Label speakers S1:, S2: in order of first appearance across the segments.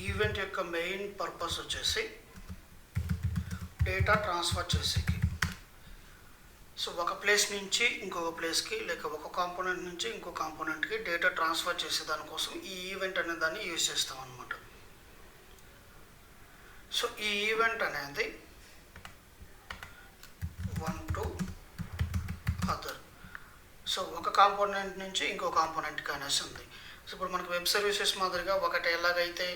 S1: Event యొక్క main purpose వచ్చేసి data transfer చేసేకి. సో ఒక ప్లేస్ నుంచి ఇంకొక ప్లేస్కి లేక ఒక కాంపోనెంట్ నుంచి ఇంకో కాంపోనెంట్కి డేటా ట్రాన్స్ఫర్ చేసే దానికోసం ఈ ఈవెంట్ అనే దాన్ని యూజ్ చేస్తాం అన్నమాట. సో ఈ ఈవెంట్ అనేది వన్ టు అదర్. సో ఒక కాంపోనెంట్ నుంచి ఇంకో కాంపోనెంట్కి అనేసి ఉంది. సో ఇప్పుడు మనకు వెబ్ సర్వీసెస్ మాదిరిగా ఒకటి ఎలాగైతే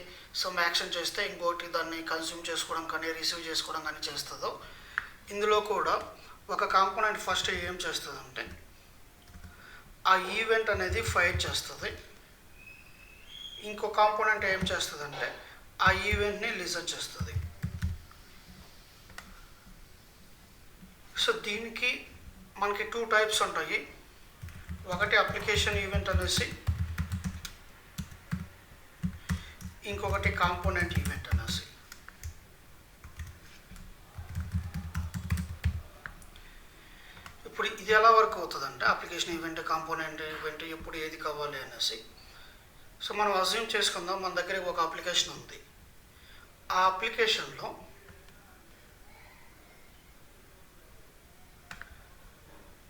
S1: సమ్ యాక్షన్ చేస్తే ఇంకోటి దాన్ని కన్స్యూమ్ చేసుకోవడం కానీ రిసీవ్ చేసుకోవడం కానీ చేస్తుందో, ఇందులో కూడా ఒక కాంపోనెంట్ ఫస్ట్ ఏం చేస్తుందంటే ఆ ఈవెంట్ అనేది ఫైర్ చేస్తుంది. ఇంకో కాంపోనెంట్ ఏం చేస్తుందంటే ఆ ఈవెంట్ని లిజన్ చేస్తుంది. సో దీనికి మనకి 2 టైప్స్ ఉంటాయి. ఒకటి అప్లికేషన్ ఈవెంట్ అనేసి, ఇంకొకటి కాంపోనెంట్ ఈవెంట్ అనేసి. ఇప్పుడు ఇది ఎలా వర్క్ అవుతుందంటే అప్లికేషన్ ఈవెంట్, కాంపోనెంట్ ఈవెంట్ ఎప్పుడు ఏది కావాలి అనేసి. సో మనం అజ్యూమ్ చేసుకుందాం మన దగ్గర ఒక అప్లికేషన్ ఉంది. ఆ అప్లికేషన్లో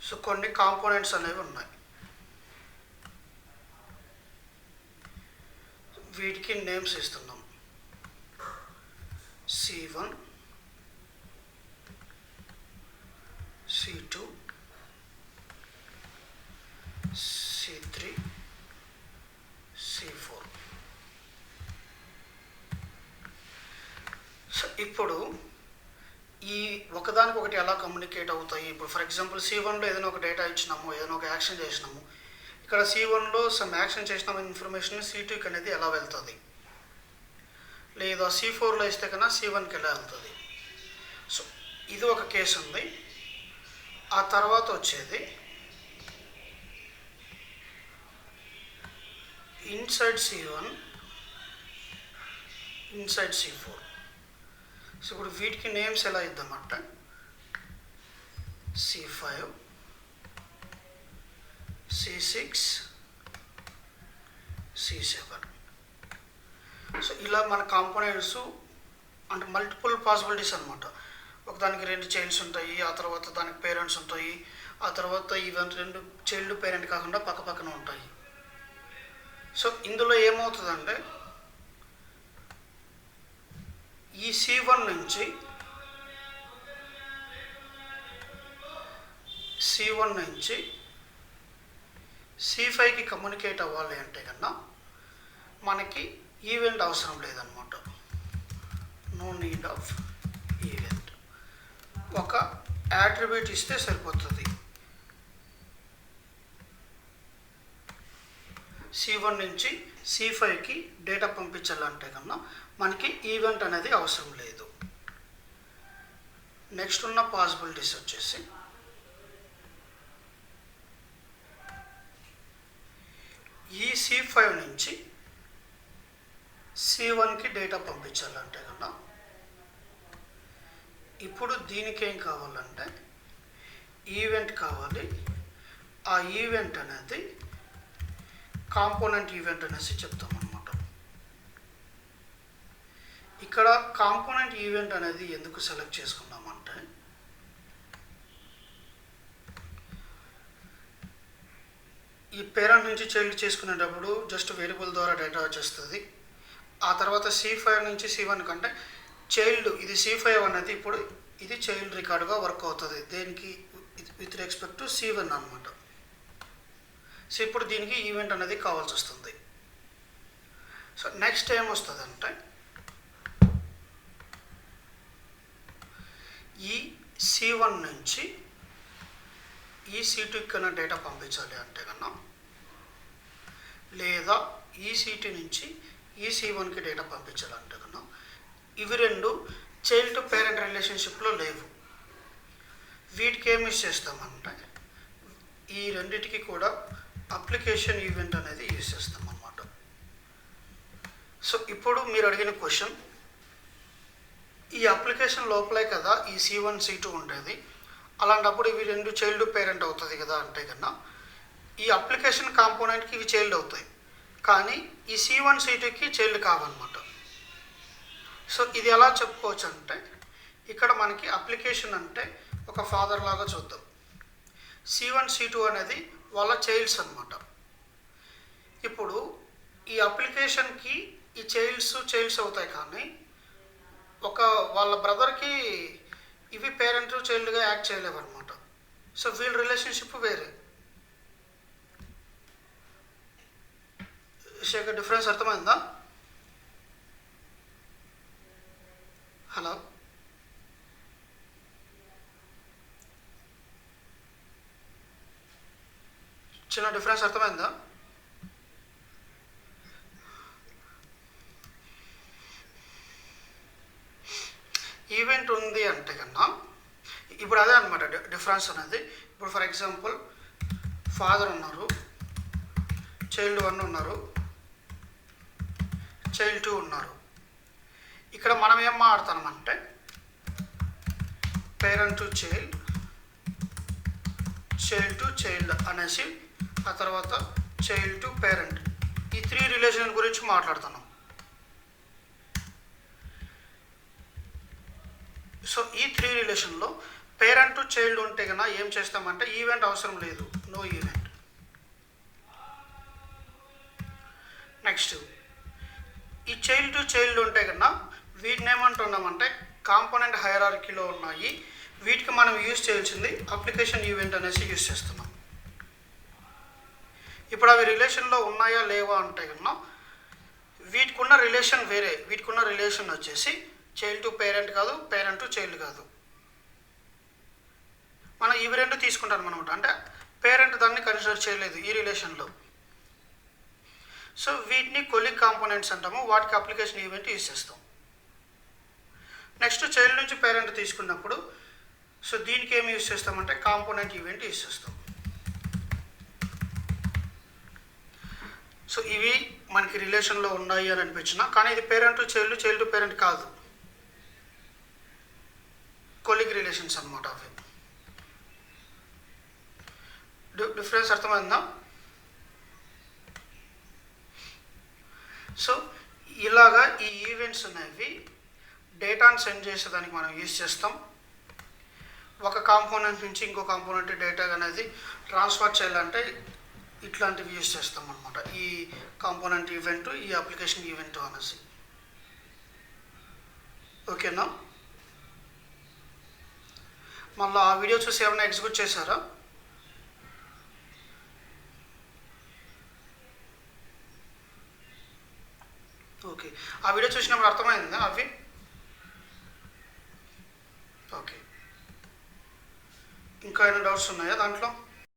S1: సో కొన్ని కాంపోనెంట్స్ అనేవి ఉన్నాయి. వీటికి నేమ్స్ ఇస్తున్నాం. C1, C2, C3, C4. So ఇప్పుడు ఈ ఒకదానికి ఒకటి ఎలా కమ్యూనికేట్ అవుతాయి? ఇప్పుడు ఫర్ ఎగ్జాంపుల్ C1లో ఏదైనా ఒక డేటా ఇచ్చినాము, ఏదైనా ఒక యాక్షన్ చేసినాము. ఇక్కడ C1లో సమ్ యాక్షన్ చేసిన ఇన్ఫర్మేషన్ C2కి అనేది ఎలా వెళ్తుంది, లేదా C4లో ఇస్తే కన్నా C1కి ఎలా వెళ్తుంది. సో ఇది ఒక కేసు ఉంది. ఆ తర్వాత వచ్చేది inside C1, inside C4. So ఇప్పుడు వీటికి నేమ్స్ ఎలా ఇద్దామంటే C5, C6, C7. సో ఇలా మన కాంపోనెంట్స్ అంటే మల్టిపుల్ పాసిబిలిటీస్ అనమాట. ఒకదానికి 2 చైల్డ్స్ ఉంటాయి, ఆ తర్వాత దానికి పేరెంట్స్ ఉంటాయి, ఆ తర్వాత ఈవెన్ 2 చైల్డ్ పేరెంట్ కాకుండా పక్క పక్కన ఉంటాయి. సో ఇందులో ఏమవుతుందంటే ఈ C1 నుంచి C5కి కమ్యూనికేట్ అవ్వాలి అంటే కన్నా మనకి ఈవెంట్ అవసరం లేదనమాట. No need of event. ఒక యాట్రిబ్యూట్ ఇస్తే సరిపోతుంది. C1 నుంచి C5కి డేటా పంపించాలంటే కన్నా మనకి ఈవెంట్ అనేది అవసరం లేదు. నెక్స్ట్ ఉన్న పాసిబిలిటీస్ వచ్చేసి ఈ C5 నుంచి C1కి డేటా పంపించాలంటే కన్నా ఇప్పుడు దీనికి ఏం కావాలంటే ఈవెంట్ కావాలి. ఆ ఈవెంట్ అనేది కాంపోనెంట్ ఈవెంట్ అనేసి చెప్తాం అన్నమాట. ఇక్కడ కాంపోనెంట్ ఈవెంట్ అనేది ఎందుకు సెలెక్ట్ చేసుకున్నామంటే ఈ పేరెంట్ నుంచి చైల్డ్ చేసుకునేటప్పుడు జస్ట్ వేరియబుల్ ద్వారా డేటా వచ్చేస్తుంది. ఆ తర్వాత C5 నుంచి C1 కంటే చైల్డ్ ఇది C5 అనేది ఇప్పుడు ఇది చైల్డ్ రికార్డుగా వర్క్ అవుతుంది. దేనికి విత్ రెస్పెక్ట్ టు C1 అనమాట. సో ఇప్పుడు దీనికి ఈవెంట్ అనేది కావాల్సి వస్తుంది. సో నెక్స్ట్ ఏం వస్తుందంటే ఈ C1 నుంచి ఈ C2కి కన్నా డేటా పంపించాలి అంటే కన్నా, లేదా ఈ C2 నుంచి ఈ C1కి డేటా పంపించాలంటే కన్నా ఇవి 2 చైల్డ్ టు పేరెంట్ రిలేషన్షిప్లో లేవు. వీటికి ఏమి యూజ్ చేస్తామంటే ఈ రెండిటికి కూడా అప్లికేషన్ ఈవెంట్ అనేది యూజ్ చేస్తాం అన్నమాట. సో ఇప్పుడు మీరు అడిగిన క్వశ్చన్, ఈ అప్లికేషన్ లోపలే కదా ఈ C1 C2 ఉండేది, అలాంటప్పుడు ఇవి 2 చైల్డ్ పేరెంట్ అవుతుంది కదా అంటే కన్నా ఈ అప్లికేషన్ కాంపోనెంట్కి ఇవి చైల్డ్ అవుతాయి, కానీ ఈ C1 C2కి చైల్డ్ కావన్నమాట. సో ఇది ఎలా చెప్పుకోవచ్చు అంటే, ఇక్కడ మనకి అప్లికేషన్ అంటే ఒక ఫాదర్ లాగా చూద్దాం. C1 C2 అనేది వాళ్ళ చైల్డ్స్ అనమాట. ఇప్పుడు ఈ అప్లికేషన్కి ఈ చైల్డ్స్ అవుతాయి, కానీ వాళ్ళ బ్రదర్కి ఇవి పేరెంట్ చైల్డ్గా యాక్ట్ చేయలేవు అనమాట. సో వీళ్ళ రిలేషన్షిప్ వేరే. డిఫరెన్స్ అర్థమైందా? హలో, చిన్న డిఫరెన్స్ అర్థమైందా? ఈవెంట్ ఉంది అంటే కన్నా ఇప్పుడు అదే అనమాట డిఫరెన్స్ అనేది. ఇప్పుడు ఫర్ ఎగ్జాంపుల్ ఫాదర్ ఉన్నారు, చైల్డ్ 1 ఉన్నారు, చైల్డ్ 2 ఉన్నారు. ఇక్కడ మనం ఏం మాట్లాడతామంటే parent to child, child to child అనేసి, ఆ తర్వాత చైల్డ్ టు పేరెంట్, ఈ 3 రిలేషన్ గురించి మాట్లాడుతున్నాం. సో ఈ 3 రిలేషన్లో పేరెంట్ టు చైల్డ్ ఉంటే కన్నా ఏం చేస్తామంటే ఈవెంట్ అవసరం లేదు, నో ఈవెంట్. నెక్స్ట్ ఈ చైల్డ్ టు చైల్డ్ ఉంటే కన్నా వీటిని ఏమంటున్నామంటే కాంపోనెంట్ హైరార్కీలో ఉన్నాయి, వీటికి మనం యూజ్ చేయాల్సింది అప్లికేషన్ ఈవెంట్ అనేసి యూజ్ చేస్తున్నాం. ఇప్పుడు అవి రిలేషన్లో ఉన్నాయా లేవా అంటే కన్నా వీటికున్న రిలేషన్ వేరే. వీటికున్న రిలేషన్ వచ్చేసి చైల్డ్ టు పేరెంట్ కాదు, పేరెంట్ టు చైల్డ్ కాదు. మనం ఇవి 2 తీసుకుంటాం అనమాట. అంటే పేరెంట్ దాన్ని కన్సిడర్ చేయలేదు ఈ రిలేషన్లో. సో వీటిని కొలీగ్ కాంపోనెంట్స్ అంటాము, వాటికి అప్లికేషన్ ఈవెంట్ యూజ్ చేస్తాం. నెక్స్ట్ చైల్డ్ నుంచి పేరెంట్ తీసుకున్నప్పుడు సో దీనికి ఏమి యూజ్ చేస్తామంటే కాంపోనెంట్ ఈవెంట్ యూజ్ చేస్తాం. సో ఇవి మనకి రిలేషన్లో ఉన్నాయి అని అనిపించిన, కానీ ఇది parent to child, child to parent కాదు, కొలీగ్ రిలేషన్స్ అనమాట అవి. డిఫరెన్స్ అర్థమైందా? సో ఇలాగా ఈ ఈవెంట్స్ అనేవి డేటాను సెండ్ చేసేదానికి మనం యూజ్ చేస్తాం. ఒక కాంపోనెంట్ నుంచి ఇంకో కాంపోనెంట్ డేటా అనేది ట్రాన్స్ఫర్ చేయాలంటే ఇట్లాంటివి యూజ్ చేస్తాం అనమాట. ఈ కాంపోనెంట్ ఈవెంట్, ఈ అప్లికేషన్ ఈవెంట్ అనేసి. ఓకేనా? మళ్ళీ ఆ వీడియో చూసి ఏమైనా ఎగ్జిక్యూట్ చేశారా? ఓకే, ఆ వీడియో చూసినప్పుడు అర్థమైందా అవి? ఓకే, ఇంకా ఏమైనా డౌట్స్ ఉన్నాయా దాంట్లో?